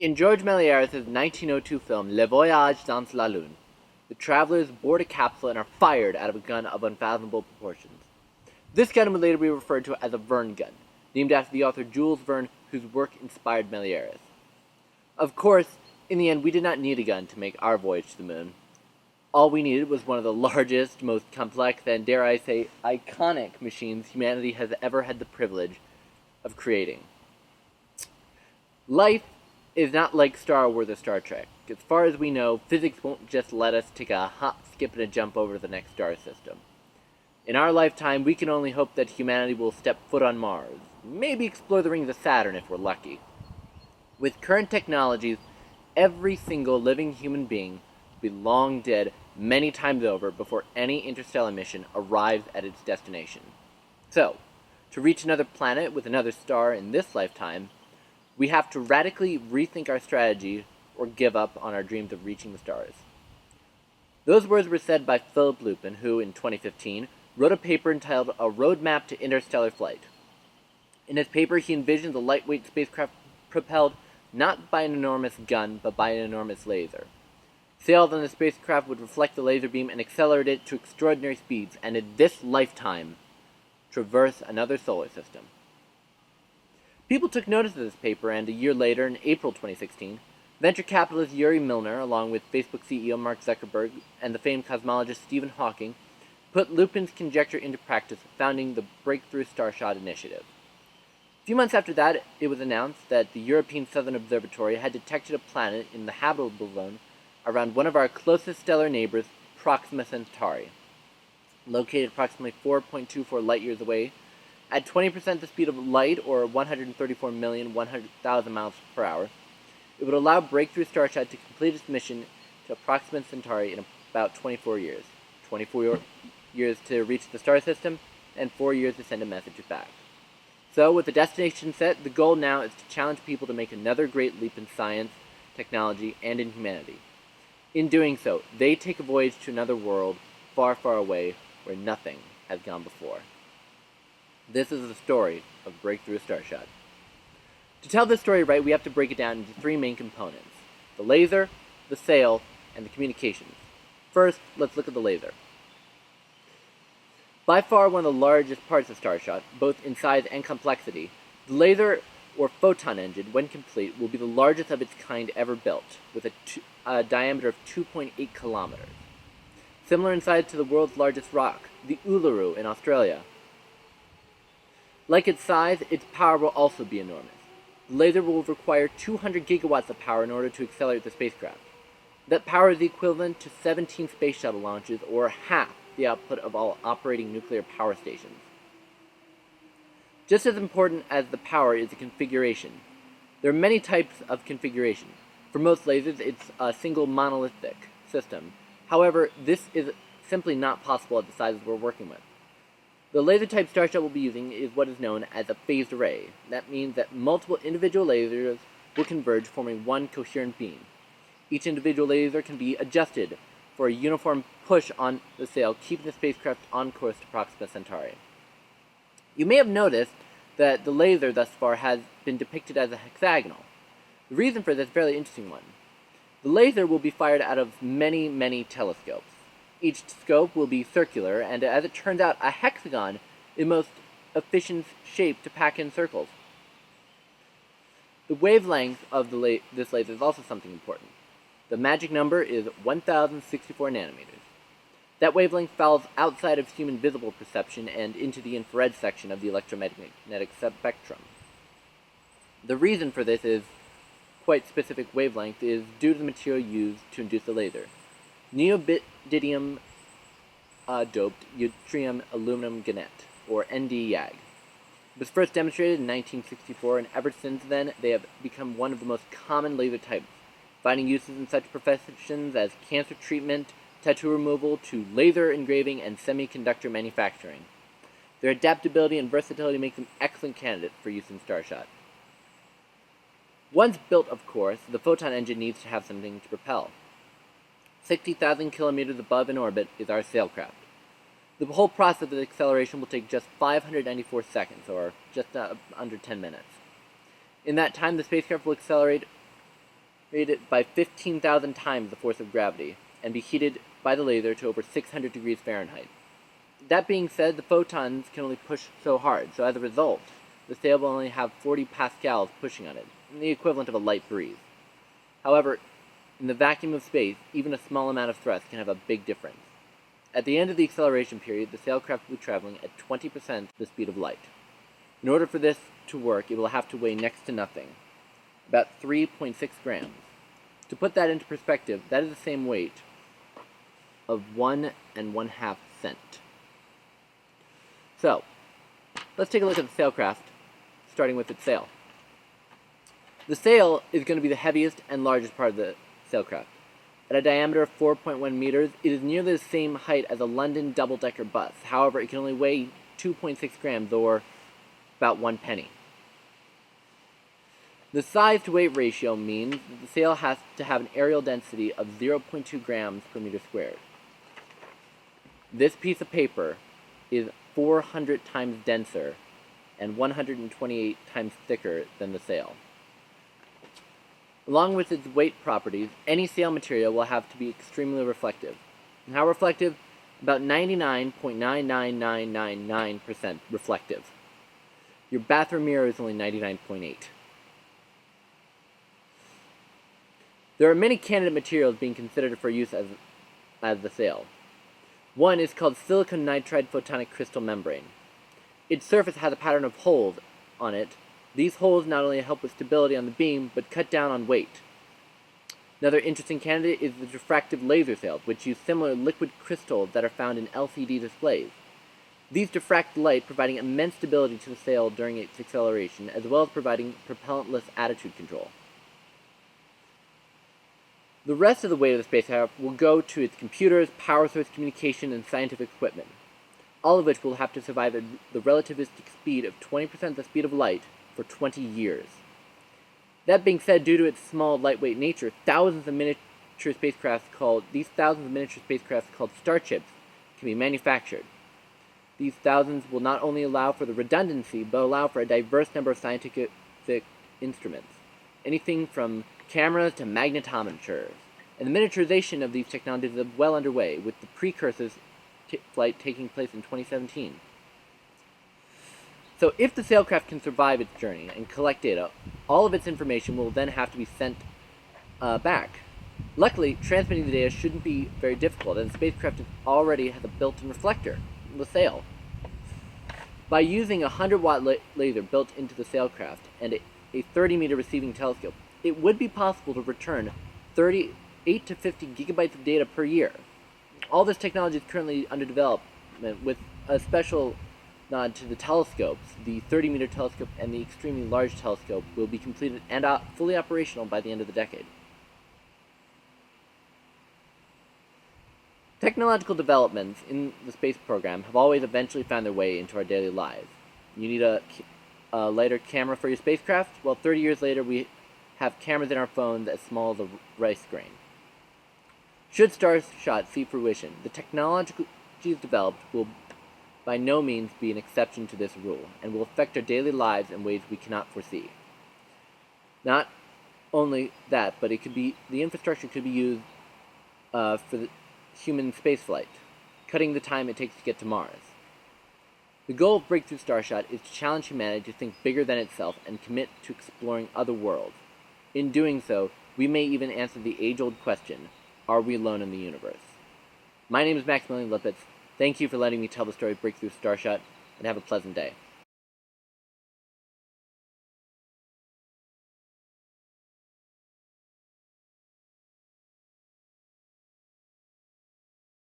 In George Méliès's 1902 film Le Voyage dans la Lune, the travelers board a capsule and are fired out of a gun of unfathomable proportions. This gun would later be referred to as a Verne gun, named after the author Jules Verne, whose work inspired Méliès. Of course, in the end, we did not need a gun to make our voyage to the moon. All we needed was one of the largest, most complex, and dare I say, iconic machines humanity has ever had the privilege of creating. Life is not like Star Wars or Star Trek. As far as we know, physics won't just let us take a hop, skip, and a jump over to the next star system. In our lifetime, we can only hope that humanity will step foot on Mars, maybe explore the rings of Saturn if we're lucky. With current technologies, every single living human being will be long dead many times over before any interstellar mission arrives at its destination. So, to reach another planet with another star in this lifetime, we have to radically rethink our strategy or give up on our dreams of reaching the stars. Those words were said by Philip Lupin, who, in 2015, wrote a paper entitled A Roadmap to Interstellar Flight. In his paper, he envisioned the lightweight spacecraft propelled not by an enormous gun, but by an enormous laser. Sails on the spacecraft would reflect the laser beam and accelerate it to extraordinary speeds, and in this lifetime, traverse another solar system. People took notice of this paper, and a year later, in April 2016, venture capitalist Yuri Milner, along with Facebook CEO Mark Zuckerberg and the famed cosmologist Stephen Hawking, put Lupin's conjecture into practice, founding the Breakthrough Starshot initiative. A few months after that, it was announced that the European Southern Observatory had detected a planet in the habitable zone around one of our closest stellar neighbors, Proxima Centauri. Located approximately 4.24 light-years away, at 20% the speed of light, or 134,100,000 miles per hour, it would allow Breakthrough Starshot to complete its mission to Proxima Centauri in about 24 years. 24 years to reach the star system, and 4 years to send a message back. So, with the destination set, the goal now is to challenge people to make another great leap in science, technology, and in humanity. In doing so, they take a voyage to another world, far, far away, where nothing has gone before. This is the story of Breakthrough Starshot. To tell this story right, we have to break it down into three main components: the laser, the sail, and the communications. First, let's look at the laser. By far one of the largest parts of Starshot, both in size and complexity, the laser, or photon engine, when complete, will be the largest of its kind ever built, with a diameter of 2.8 kilometers. Similar in size to the world's largest rock, the Uluru in Australia. Like its size, its power will also be enormous. The laser will require 200 gigawatts of power in order to accelerate the spacecraft. That power is the equivalent to 17 space shuttle launches, or half the output of all operating nuclear power stations. Just as important as the power is the configuration. There are many types of configuration. For most lasers, it's a single monolithic system. However, this is simply not possible at the sizes we're working with. The laser type Starshot will be using is what is known as a phased array. That means that multiple individual lasers will converge, forming one coherent beam. Each individual laser can be adjusted for a uniform push on the sail, keeping the spacecraft on course to Proxima Centauri. You may have noticed that the laser thus far has been depicted as a hexagonal. The reason for this is a fairly interesting one. The laser will be fired out of many, many telescopes. Each scope will be circular, and as it turns out, a hexagon is the most efficient shape to pack in circles. The wavelength of this laser is also something important. The magic number is 1064 nanometers. That wavelength falls outside of human visible perception and into the infrared section of the electromagnetic spectrum. The reason for this is quite specific wavelength is due to the material used to induce the laser. Neodymium doped yttrium aluminum gannet, or NdYAG. It was first demonstrated in 1964, and ever since then, they have become one of the most common laser types, finding uses in such professions as cancer treatment, tattoo removal, to laser engraving and semiconductor manufacturing. Their adaptability and versatility make them excellent candidates for use in Starshot. Once built, of course, the photon engine needs to have something to propel. 60,000 kilometers above in orbit is our sailcraft. The whole process of acceleration will take just 594 seconds, or just under 10 minutes. In that time, the spacecraft will accelerate rated by 15,000 times the force of gravity, and be heated by the laser to over 600 degrees Fahrenheit. That being said, the photons can only push so hard, so as a result, the sail will only have 40 pascals pushing on it, the equivalent of a light breeze. However, in the vacuum of space, even a small amount of thrust can have a big difference. At the end of the acceleration period, the sailcraft will be traveling at 20% the speed of light. In order for this to work, it will have to weigh next to nothing, about 3.6 grams. To put that into perspective, that is the same weight of 1.5 cents. So, let's take a look at the sailcraft, starting with its sail. The sail is going to be the heaviest and largest part of the sailcraft. At a diameter of 4.1 meters, it is nearly the same height as a London double-decker bus. However, it can only weigh 2.6 grams, or about 1 penny. The size-to-weight ratio means that the sail has to have an aerial density of 0.2 grams per meter squared. This piece of paper is 400 times denser and 128 times thicker than the sail. Along with its weight properties, any sail material will have to be extremely reflective. And how reflective? About 99.99999% reflective. Your bathroom mirror is only 99.8. There are many candidate materials being considered for use as the sail. One is called silicon nitride photonic crystal membrane. Its surface has a pattern of holes on it. These holes not only help with stability on the beam, but cut down on weight. Another interesting candidate is the diffractive laser sails, which use similar liquid crystals that are found in LCD displays. These diffract light, providing immense stability to the sail during its acceleration, as well as providing propellantless attitude control. The rest of the weight of the spacecraft will go to its computers, power source communication, and scientific equipment, all of which will have to survive at the relativistic speed of 20% the speed of light for 20 years. That being said, due to its small, lightweight nature, thousands of miniature spacecraft called starships can be manufactured. These thousands will not only allow for the redundancy, but allow for a diverse number of scientific instruments, anything from cameras to magnetometers. And the miniaturization of these technologies is well underway, with the precursors flight taking place in 2017. So if the sailcraft can survive its journey and collect data, all of its information will then have to be sent back. Luckily, transmitting the data shouldn't be very difficult, and the spacecraft already has a built-in reflector, the sail. By using a 100-watt laser built into the sailcraft and a 30-meter receiving telescope, it would be possible to return 38 to 50 gigabytes of data per year. All this technology is currently under development, with a special nod to the telescopes. The 30-meter telescope and the extremely large telescope will be completed and fully operational by the end of the decade. Technological developments in the space program have always eventually found their way into our daily lives. You need a lighter camera for your spacecraft? Well, 30 years later, we have cameras in our phones as small as a rice grain. Should Starshot see fruition, the technologies developed will by no means be an exception to this rule, and will affect our daily lives in ways we cannot foresee. Not only that, but the infrastructure could be used for the human spaceflight, cutting the time it takes to get to Mars. The goal of Breakthrough Starshot is to challenge humanity to think bigger than itself and commit to exploring other worlds. In doing so, we may even answer the age-old question, are we alone in the universe? My name is Maximilian Lippitz. Thank you for letting me tell the story of Breakthrough Starshot, and have a pleasant day.